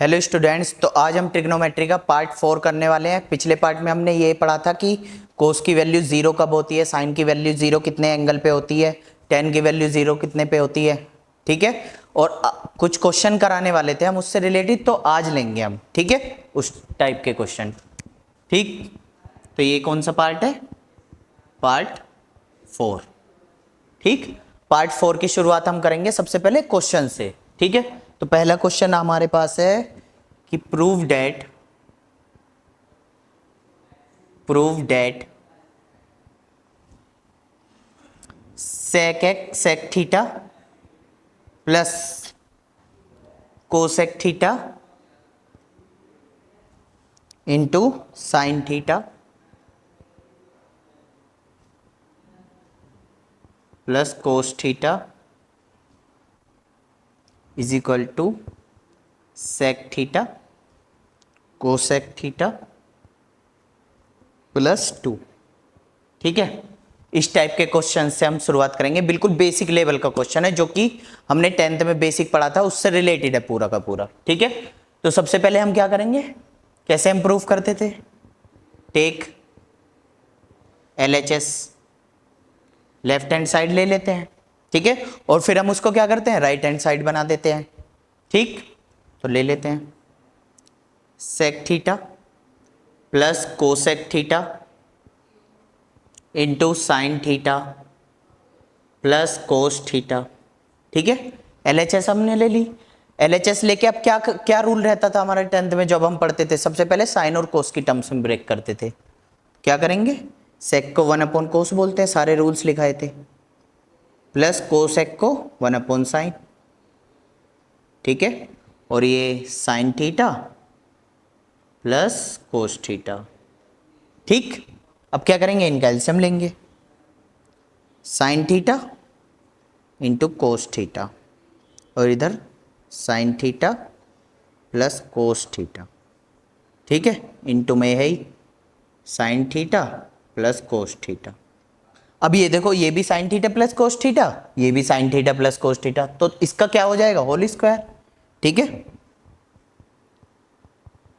Hello students, तो आज हम ट्रिग्नोमेट्री का पार्ट 4 करने वाले हैं। पिछले पार्ट में हमने ये पढ़ा था कि कोस की वैल्यू जीरो कब होती है, साइन की वैल्यू जीरो कितने एंगल पे होती है, टेन की वैल्यू जीरो कितने पे होती है। ठीक है, और कुछ क्वेश्चन कराने वाले थे हम उससे रिलेटेड, तो आज लेंगे हम। ठीक है, उस टाइप के क्वेश्चन। ठीक, तो ये कौन सा पार्ट है? पार्ट 4। ठीक, पार्ट 4 की शुरुआत हम करेंगे सबसे पहले क्वेश्चन से। ठीक है, तो पहला क्वेश्चन हमारे पास है कि prove that sec theta plus cosec theta into sine theta plus cos theta is equal to sec theta cosec theta plus 2। ठीक है, इस टाइप के क्वेश्चन से हम शुरुआत करेंगे। बिल्कुल बेसिक लेवल का क्वेश्चन है, जो कि हमने 10th में बेसिक पढ़ा था, उससे रिलेटेड है पूरा का पूरा। ठीक है, तो सबसे पहले हम क्या करेंगे, कैसे हम प्रूव करते थे? Take LHS, left hand side ले लेते हैं। ठीक है, और फिर हम उसको क्या करते हैं, राइट हैंड साइड बना देते हैं। ठीक, तो ले लेते हैं sec theta plus cosec theta into sine theta plus cos theta. ठीक है, LHS हमने ले ली। LHS लेके अब क्या क्या रूल रहता था हमारे 10th में जब हम पढ़ते थे? सबसे पहले साइन और कोस की टर्म्स में ब्रेक करते थे। क्या करेंगे, सेक को 1/कोस बोलते हैं, सारे रूल्स लिखाए थे, प्लस कोसेक को 1/साइन। ठीक है, और ये sine theta plus cos theta. ठीक, अब क्या करेंगे, इनका एलसीएम लेंगे, sine theta into cos theta, और इधर sine theta plus cos theta. ठीक है, इंटू में है ही sine theta plus cos theta. अब ये देखो, ये भी sine theta plus cos theta, ये भी sine theta plus cos theta, तो इसका क्या हो जाएगा, होल स्क्वायर। ठीक है,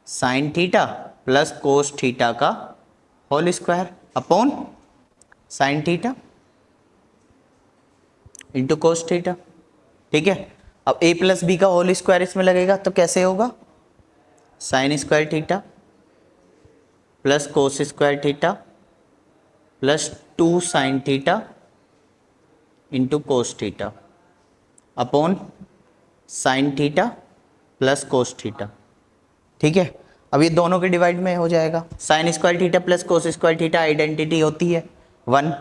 sine theta plus cos theta का whole square upon sine theta into cos theta. ठीक है, अब a प्लस बी का होल स्क्वायर इसमें लगेगा, तो कैसे होगा, sine square theta plus cos square theta plus 2 sine theta into cos theta upon sine theta plus cos theta. ठीक है, अब ये दोनों के डिवाइड में हो जाएगा, sign square theta plus cos square theta identity होती है 1।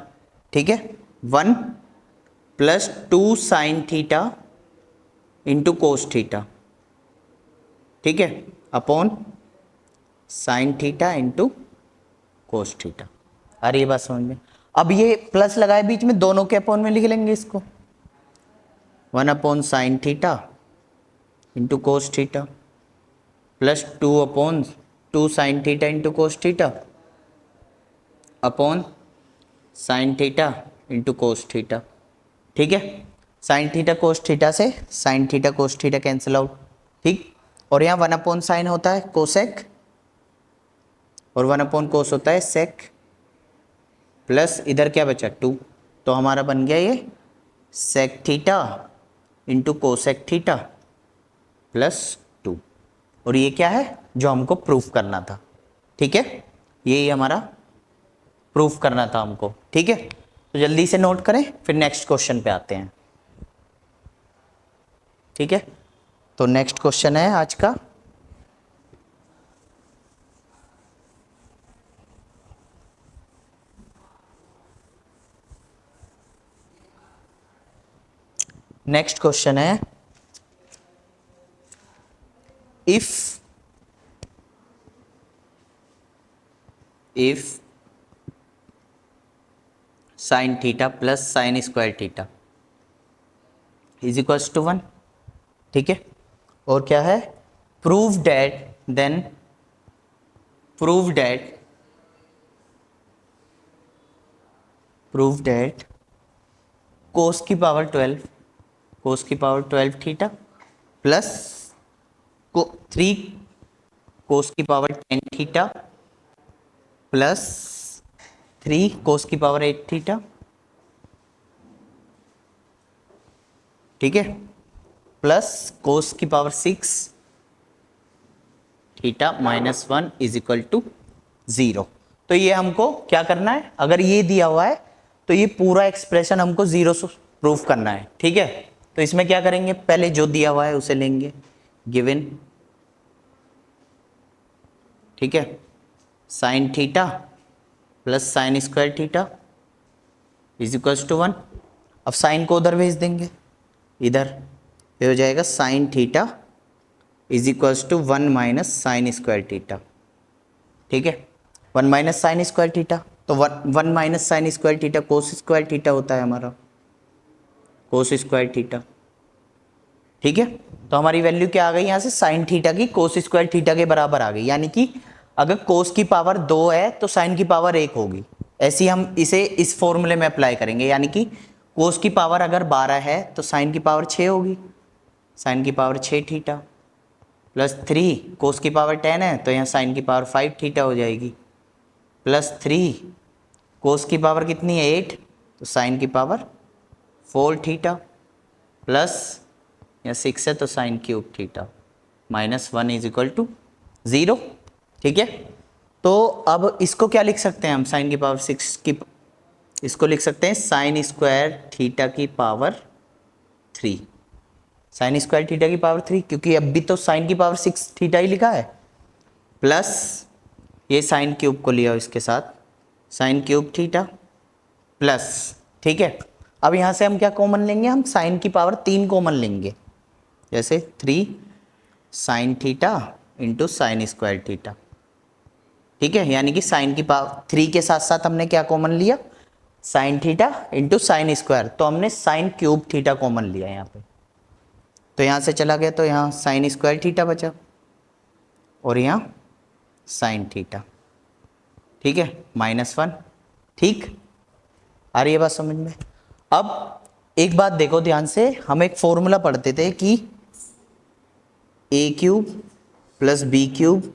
ठीक है, 1 plus 2 sine theta into cos theta. ठीक है, upon sine theta into cos theta. अरे ये बात समझ में। अब ये प्लस लगाए बीच में, दोनों के अपॉन में लिख लेंगे इसको, 1/साइन theta into cos theta plus 2/2 sine theta into cos theta upon sine theta into cos theta. ठीक है, साइन थीटा कोस थीटा से sine theta cos theta cancel out. ठीक, और यहाँ 1/साइन होता है कोसेक और 1/कोस होता है सेक, प्लस इधर क्या बचा 2, तो हमारा बन गया ये sec theta into cosec theta plus 2। और ये क्या है, जो हमको प्रूफ करना था। ठीक है, यही हमारा प्रूफ करना था हमको। ठीक है, तो जल्दी से नोट करें, फिर नेक्स्ट क्वेश्चन पे आते हैं। ठीक है, तो नेक्स्ट क्वेश्चन है आज का, नेक्स्ट क्वेश्चन है if sine theta plus sine square theta is equals to 1। ठीक है, और क्या है, प्रूव डेट कोस की पावर 12 थीटा प्लस 3 कोस की पावर 10 थीटा प्लस 3 कोस की पावर 8 थीटा, ठीक है, प्लस कोस की power 6 theta minus 1 is equal to 0। तो ये हमको क्या करना है, अगर ये दिया हुआ है तो ये पूरा एक्सप्रेशन हमको 0 से प्रूफ करना है, ठीक है। तो इसमें क्या करेंगे, पहले जो दिया हुआ है उसे लेंगे, गिवन, ठीक है, sine theta plus sine square theta is equals to 1। अब साइन को उधर भेज देंगे, इधर, ये हो जाएगा sine theta is equals to 1 minus sine square theta, ठीक है, 1 माइनस साइन स्क्वायर थीटा, तो 1 minus sine square theta cos square theta होता है हमारा, कोस स्क्वायर थीटा, ठीक है। तो हमारी वैल्यू क्या आ गई यहाँ से, साइन थीटा की कोस स्क्वायर थीटा के बराबर आ गई, यानी कि अगर कोस की पावर 2 है तो साइन की पावर 1 होगी। ऐसे ही हम इसे इस फॉर्मूले में अप्लाई करेंगे, यानी कि कोस की पावर अगर 12 है तो साइन की पावर 6 होगी, साइन की पावर 6 थीटा, प्लस 3 कोस की पावर 10 है तो यहाँ साइन की पावर 5 थीटा हो जाएगी, प्लस 3 कोस की पावर कितनी है 8, तो साइन की पावर 4 थीटा, प्लस या 6 है तो sine cube theta, minus 1 is equal to 0, ठीक है। तो अब इसको क्या लिख सकते हैं हम, साइन की पावर 6 की, इसको लिख सकते हैं साइन स्क्वायर थीटा की पावर 3, साइन स्क्वायर थीटा की पावर 3, क्योंकि अभी तो साइन की पावर 6 थीटा ही लिखा है, प्लस ये साइन क्यूब को लिया इसके साथ, साइन क्यूब थीटा, प्लस, ठीक है। अब यहाँ से हम क्या कॉमन लेंगे, हम साइन की पावर 3 कॉमन लेंगे, जैसे 3 sign theta into sign square theta, ठीक है, यानी कि साइन की पावर 3 के साथ साथ हमने क्या कॉमन लिया, sign theta into sine square, तो हमने साइन क्यूब थीटा कॉमन लिया यहाँ पे, तो यहाँ से चला गया तो यहाँ साइन स्क्वायर थीटा बचा और यहाँ साइन थीटा, ठीक है, माइनस 1, ठीक, आ रही है बात समझ में। अब एक बात देखो ध्यान से, हम एक फॉर्मूला पढ़ते थे कि A cube plus B cube,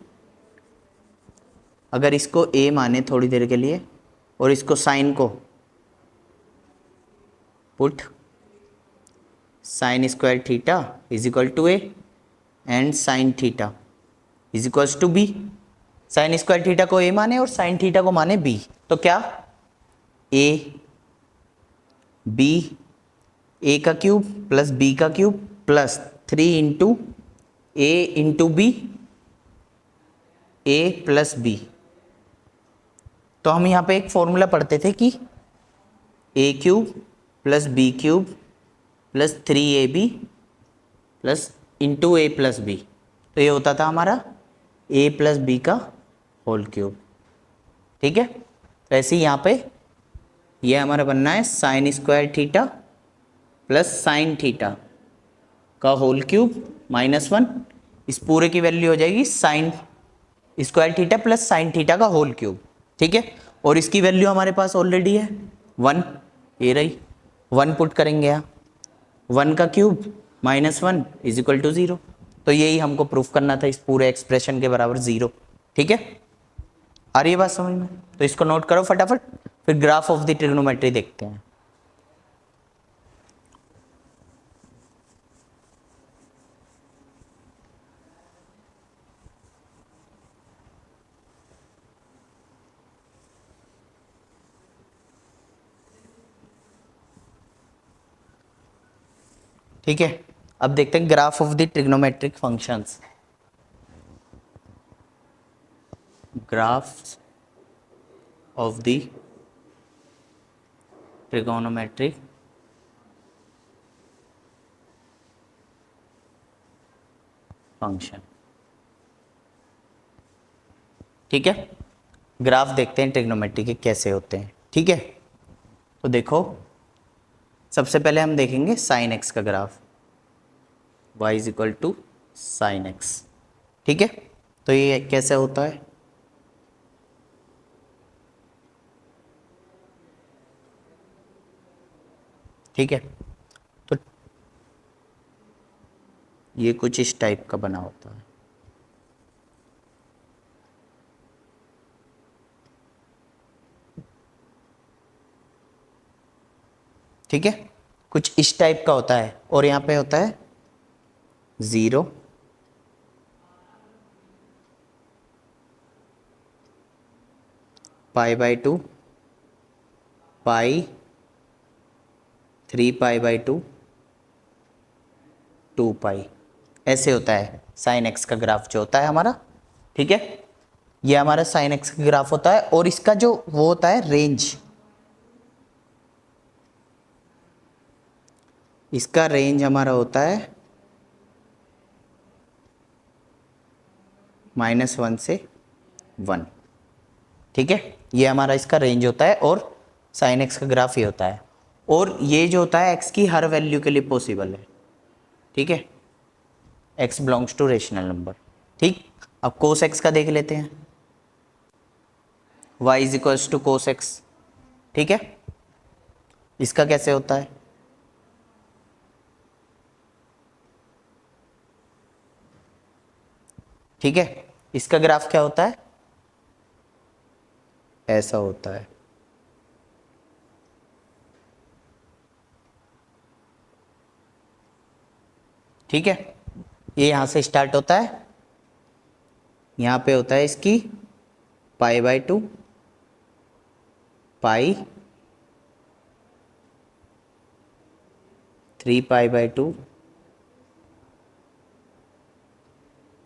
अगर इसको ए माने थोड़ी देर के लिए और इसको साइन को put sine square theta is equal to A and sine theta is equals to B, sine square theta को ए माने और साइन थीटा को माने बी, तो क्या ए बी, ए का क्यूब प्लस बी का cube plus 3 into A into B, A plus B. तो हम यहाँ पे एक फॉर्मूला पढ़ते थे कि A cube plus B cube plus 3ab plus into A plus B, तो ये होता था हमारा ए प्लस बी का होल क्यूब, ठीक है। तो ऐसे ही यहाँ पे ये हमारा बनना है sign square theta plus sine theta का होल क्यूब माइनस 1, इस पूरे की वैल्यू हो जाएगी sign square theta plus sine theta का होल क्यूब, ठीक है। और इसकी वैल्यू हमारे पास ऑलरेडी है 1, ये रही, 1 पुट करेंगे यहाँ, 1 का cube minus 1 is equal to 0, तो यही हमको प्रूफ करना था, इस पूरे एक्सप्रेशन के बराबर 0, ठीक है। आ रही है बात समझ में, तो इसको नोट करो फटाफट, फिर ग्राफ ऑफ द ट्रिग्नोमेट्री देखते हैं। ठीक है, अब देखते हैं graph of the trigonometric functions, graphs of the trigonometric function, ठीक है। ग्राफ देखते हैं ट्रिग्नोमेट्री के कैसे होते हैं, ठीक है। तो देखो सबसे पहले हम देखेंगे साइन एक्स का graph, y is equal to sine x, ठीक है। तो ये कैसे होता है, ठीक है। तो ये कुछ इस टाइप का बना होता है। ठीक है, कुछ इस टाइप का होता है और यहाँ पे होता है 0, π/2, पाई, 3π/2, 2π, ऐसे होता है साइन एक्स का ग्राफ जो होता है हमारा। ठीक है, ये हमारा साइन एक्स का ग्राफ होता है और इसका जो वो होता है रेंज, इसका रेंज हमारा होता है -1 से 1। ठीक है, ये हमारा इसका रेंज होता है और साइन एक्स का ग्राफ ये होता है, और ये जो होता है एक्स की हर वैल्यू के लिए पॉसिबल है। ठीक है, x belongs to rational number. ठीक, अब कोस एक्स का देख लेते हैं, y is equals to cos x. ठीक है, इसका कैसे होता है, ठीक है, इसका ग्राफ क्या होता है, ऐसा होता है। ठीक है, ये यहां से स्टार्ट होता है, यहां पे होता है इसकी π/2, पाई, 3π/2,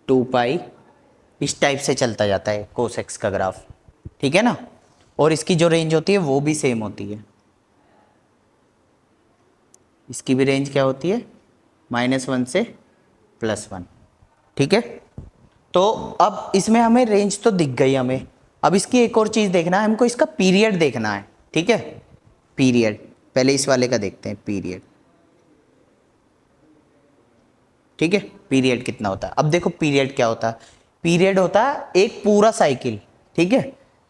2π, इस टाइप से चलता जाता है कोस एक्स का ग्राफ। ठीक है ना, और इसकी जो रेंज होती है वो भी सेम होती है, इसकी भी रेंज क्या होती है, -1 से +1। ठीक है, तो अब इसमें हमें रेंज तो दिख गई हमें, अब इसकी एक और चीज़ देखना है हमको, इसका पीरियड देखना है। ठीक है, पीरियड पहले इस वाले का देखते हैं, पीरियड। ठीक है, पीरियड कितना होता है, अब देखो पीरियड क्या होता है, पीरियड होता है एक पूरा साइकिल। ठीक है,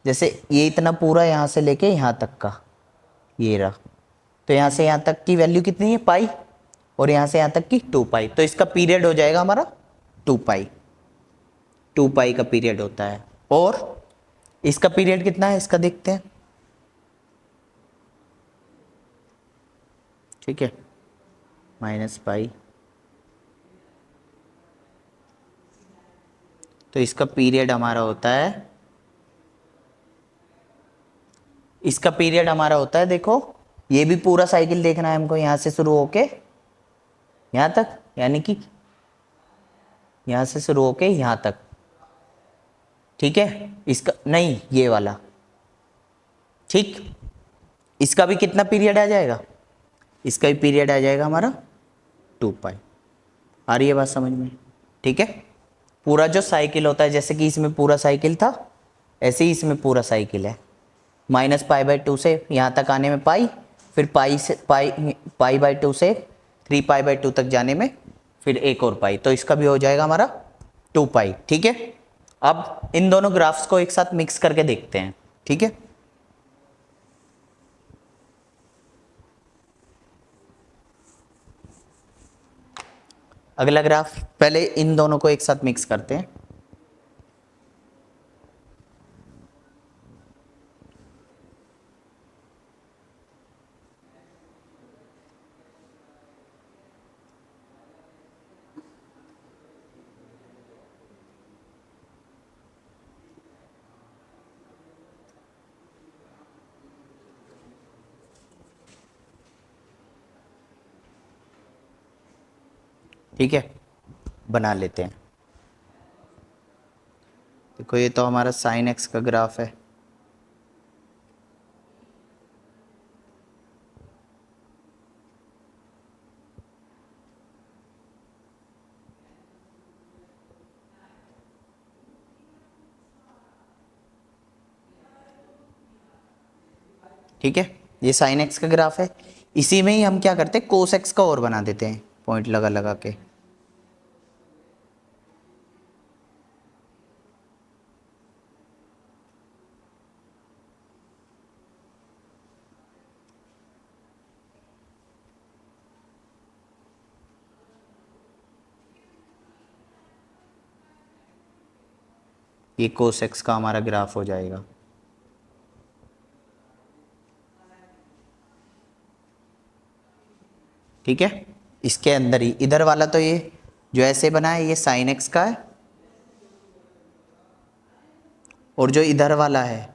जैसे ये इतना पूरा यहाँ से लेके यहाँ तक का, ये रहा, तो यहाँ से यहाँ तक की वैल्यू कितनी है, पाई, और यहाँ से यहाँ तक की 2π, तो इसका पीरियड हो जाएगा हमारा 2π। 2π का पीरियड होता है, और इसका पीरियड कितना है, इसका देखते हैं। ठीक है, -π, तो इसका पीरियड हमारा होता है, इसका पीरियड हमारा होता है, देखो ये भी पूरा साइकिल देखना है हमको, यहां से शुरू होके यहां तक, यानी कि यहां से शुरू होके यहां तक। ठीक है, इसका नहीं, ये वाला। ठीक, इसका भी कितना पीरियड आ जाएगा, इसका भी पीरियड आ जाएगा हमारा 2π। आ रही है बात समझ में। ठीक है, पूरा जो साइकिल होता है, जैसे कि इसमें पूरा साइकिल था, ऐसे ही इसमें पूरा साइकिल है, -π/2 से यहाँ तक आने में पाई, फिर पाई/2 से 3π/2 तक जाने में फिर एक और पाई, तो इसका भी हो जाएगा हमारा 2π। ठीक है, अब इन दोनों ग्राफ्स को एक साथ मिक्स करके देखते हैं। ठीक है, अगला ग्राफ, पहले इन दोनों को एक साथ मिक्स करते हैं। ठीक है, बना लेते हैं। देखो ये तो हमारा साइन एक्स का ग्राफ है। ठीक है, ये साइन एक्स का ग्राफ है, इसी में ही हम क्या करते हैं, कोस एक्स का और बना देते हैं पॉइंट लगा लगा के। ये कोस एक्स का हमारा ग्राफ हो जाएगा। ठीक है, इसके अंदर ही इधर वाला तो ये जो ऐसे बना है ये साइन एक्स का है, और जो इधर वाला है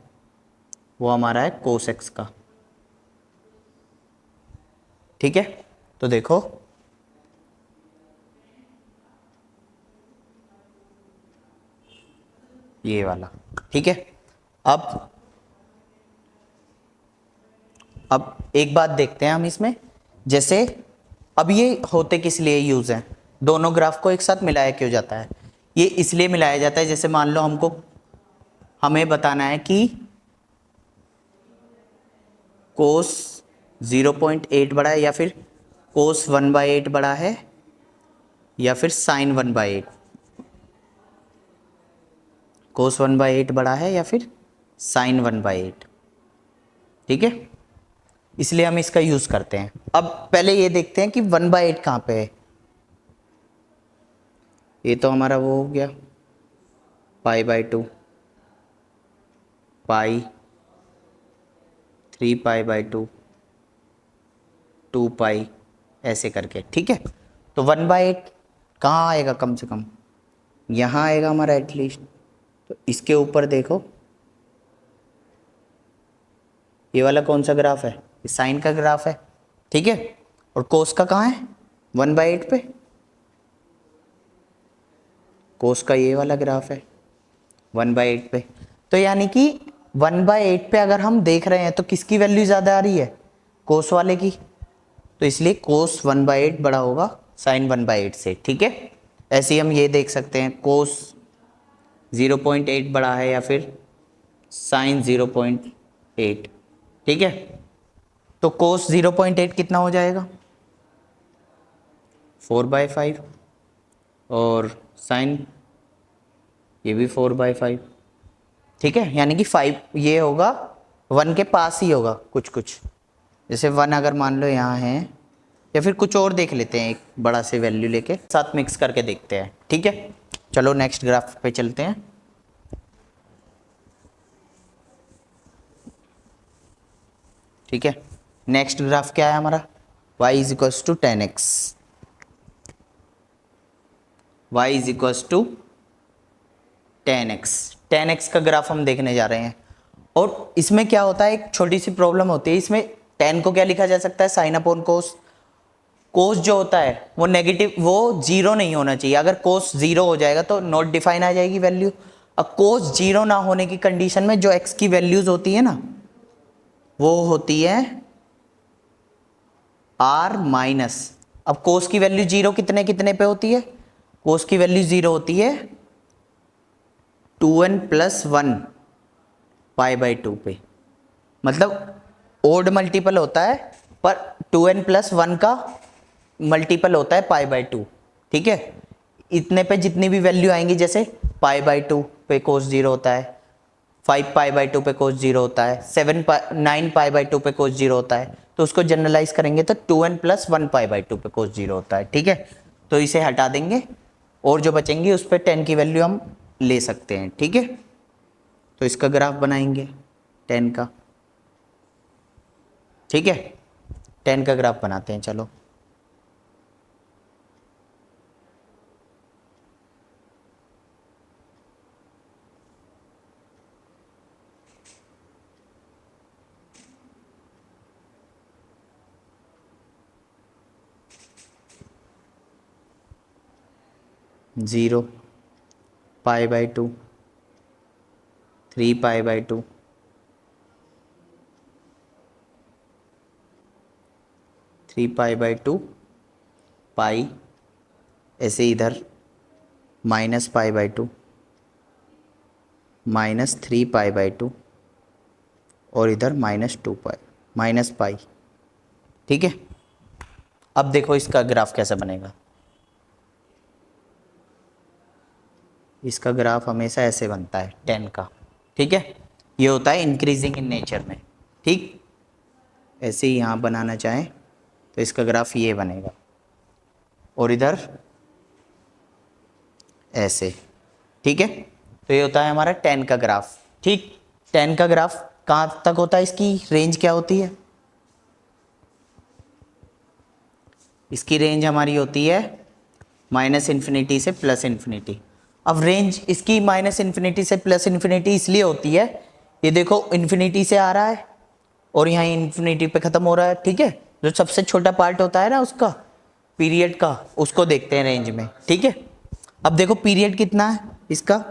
वो हमारा है कोस एक्स का। ठीक है, तो देखो ये वाला। ठीक है, अब एक बात देखते हैं हम इसमें, जैसे अब ये होते किस लिए यूज है, दोनों ग्राफ को एक साथ मिलाया क्यों जाता है? ये इसलिए मिलाया जाता है, जैसे मान लो हमें बताना है कि कोस 0.8 बड़ा है, या फिर कोस 1/8 बड़ा है, या फिर साइन 1/8। कोस 1/8 बड़ा है या फिर साइन 1/8। ठीक है, इसलिए हम इसका यूज करते हैं। अब पहले ये देखते हैं कि 1/8 कहाँ पे है। ये तो हमारा वो हो गया π/2, पाई 3π/2, 2π, ऐसे करके। ठीक है, तो 1/8 कहाँ आएगा? कम से कम यहाँ आएगा हमारा एटलीस्ट। तो इसके ऊपर देखो ये वाला कौन सा ग्राफ है? ये साइन का ग्राफ है। ठीक है, और कोस का कहाँ है? 1/8 पे। कोस का ये वाला ग्राफ है 1/8 पे। तो यानी कि 1/8 पे अगर हम देख रहे हैं तो किसकी वैल्यू ज़्यादा आ रही है? कोस वाले की। तो इसलिए कोस 1/8 बड़ा होगा साइन 1/8 से। ठीक है, ऐसे ही हम ये देख सकते हैं कोस 0.8 बड़ा है या फिर साइन 0.8। ठीक है, तो कोस 0.8 कितना हो जाएगा? 4/5, और साइन ये भी 4/5। ठीक है, यानी कि 5 ये होगा 1 के पास ही होगा कुछ कुछ। जैसे 1 अगर मान लो यहाँ है, या फिर कुछ और देख लेते हैं, एक बड़ा से वैल्यू लेके साथ मिक्स करके देखते हैं। ठीक है, चलो नेक्स्ट ग्राफ पे चलते हैं। ठीक है, नेक्स्ट ग्राफ क्या है हमारा? y is equals to 10x। y is equals to 10x। 10x का ग्राफ हम देखने जा रहे हैं। और इसमें क्या होता है, एक छोटी सी प्रॉब्लम होती है इसमें। 10 को क्या लिखा जा सकता है? साइन अपॉन कोस। कोस जो होता है वो नेगेटिव, वो जीरो नहीं होना चाहिए। अगर कोस जीरो हो जाएगा तो नॉट डिफाइन आ जाएगी वैल्यू। अब कोस जीरो ना होने की कंडीशन में जो x की वैल्यूज होती है ना, वो होती है r माइनस। अब कोस की वैल्यू जीरो कितने कितने पे होती है? कोस की वैल्यू जीरो होती है 2n+1 π/2 पे। मतलब ओड मल्टीपल होता है, पर 2n+1 का मल्टीपल होता है π/2। ठीक है, इतने पे जितनी भी वैल्यू आएंगी, जैसे π/2 पे कोस जीरो होता है, 5π/2 पे कोस जीरो होता है, 9π/2 पे कोस जीरो होता है, तो उसको जनरलाइज करेंगे तो 2n+1 π/2 पे कोस जीरो होता है। ठीक है, तो इसे हटा देंगे और जो बचेंगे उस पर 10 की वैल्यू हम ले सकते हैं। ठीक है, तो इसका ग्राफ बनाएंगे 10 का। ठीक है, 10 का ग्राफ बनाते हैं। चलो जीरो, π/2, 3π/2, 3π/2, पाई, ऐसे इधर -π/2, -3π/2, और इधर -2π, -π। ठीक है, अब देखो इसका ग्राफ कैसा बनेगा। इसका ग्राफ हमेशा ऐसे बनता है 10 का। ठीक है, ये होता है इंक्रीजिंग इन नेचर में। ठीक, ऐसे ही यहाँ बनाना चाहें तो इसका ग्राफ ये बनेगा, और इधर ऐसे। ठीक है, तो ये होता है हमारा tan का ग्राफ। ठीक, tan का ग्राफ कहाँ तक होता है, इसकी रेंज क्या होती है? इसकी रेंज हमारी होती है -∞ से +∞। अब रेंज इसकी -∞ से +∞ इसलिए होती है, ये देखो इन्फिनिटी से आ रहा है और यहाँ इन्फिनिटी पे ख़त्म हो रहा है। ठीक है, जो सबसे छोटा पार्ट होता है ना उसका पीरियड का, उसको देखते हैं रेंज में। ठीक है, अब देखो पीरियड कितना है इसका,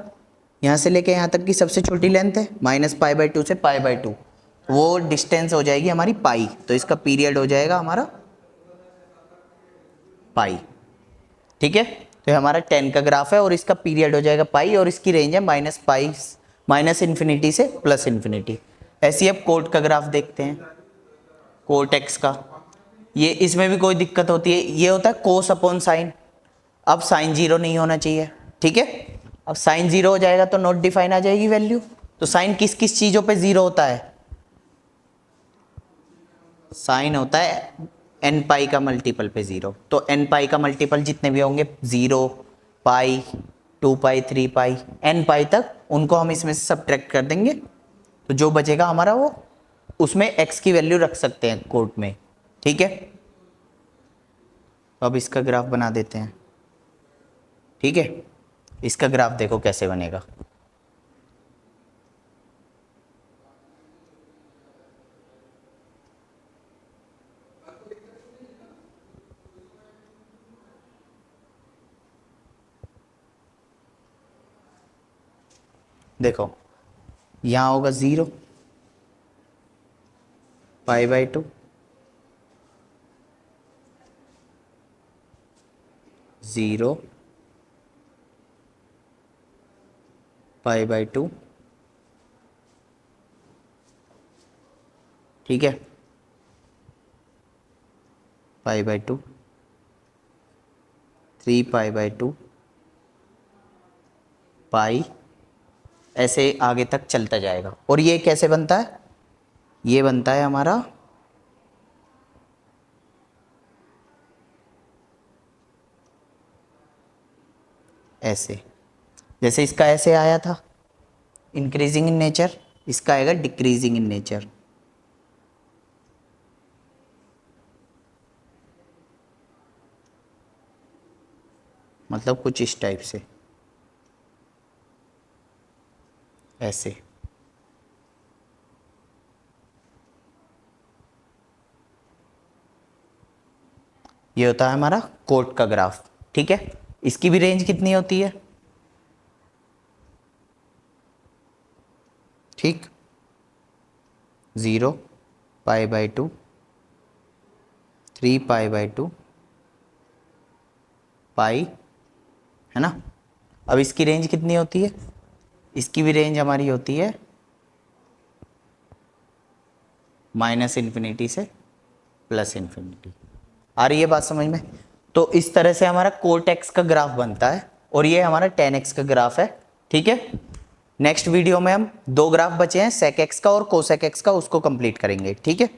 यहाँ से लेके यहाँ तक की सबसे छोटी लेंथ है -π/2 से π/2, वो डिस्टेंस हो जाएगी हमारी पाई, तो इसका पीरियड हो जाएगा हमारा पाई। ठीक है, तो ये हमारा tan का ग्राफ है और इसका पीरियड हो जाएगा पाई और इसकी रेंज है -∞ से +∞। ऐसे ही अब कोट का ग्राफ देखते हैं, कोट x का। ये इसमें भी कोई दिक्कत होती है, ये होता है कोस अपॉन साइन। अब साइन 0 नहीं होना चाहिए। ठीक है, अब साइन 0 हो जाएगा तो नॉट डिफाइन आ जाएगी वैल्यू। तो साइन किस किस चीज़ों पे 0 होता है? साइन होता है n पाई का मल्टीपल पे 0। तो n पाई का मल्टीपल जितने भी होंगे 0, पाई, 2 पाई, 3 पाई, n पाई तक, उनको हम इसमें से सब्ट्रैक्ट कर देंगे, तो जो बचेगा हमारा वो उसमें x की वैल्यू रख सकते हैं कोट में। ठीक है, तो अब इसका ग्राफ बना देते हैं। ठीक है, इसका ग्राफ देखो कैसे बनेगा। देखो यहाँ होगा 0, π/2, 0, π/2। ठीक है, π/2, 3π/2, पाई, ऐसे आगे तक चलता जाएगा। और ये कैसे बनता है? ये बनता है हमारा ऐसे, जैसे इसका ऐसे आया था इंक्रीजिंग इन नेचर, इसका आएगा डिक्रीजिंग इन नेचर। मतलब कुछ इस टाइप से, ऐसे। ये होता है हमारा कोट का ग्राफ। ठीक है, इसकी भी रेंज कितनी होती है? ठीक, 0, π/2, 3π/2, पाई, है ना। अब इसकी रेंज कितनी होती है? इसकी भी रेंज हमारी होती है -∞ से +∞। आ रही है बात समझ में? तो इस तरह से हमारा कोट x का ग्राफ बनता है और ये हमारा tan x का ग्राफ है। ठीक है, नेक्स्ट वीडियो में हम 2 ग्राफ बचे हैं, sec x का और cosec x का, उसको कंप्लीट करेंगे। ठीक है।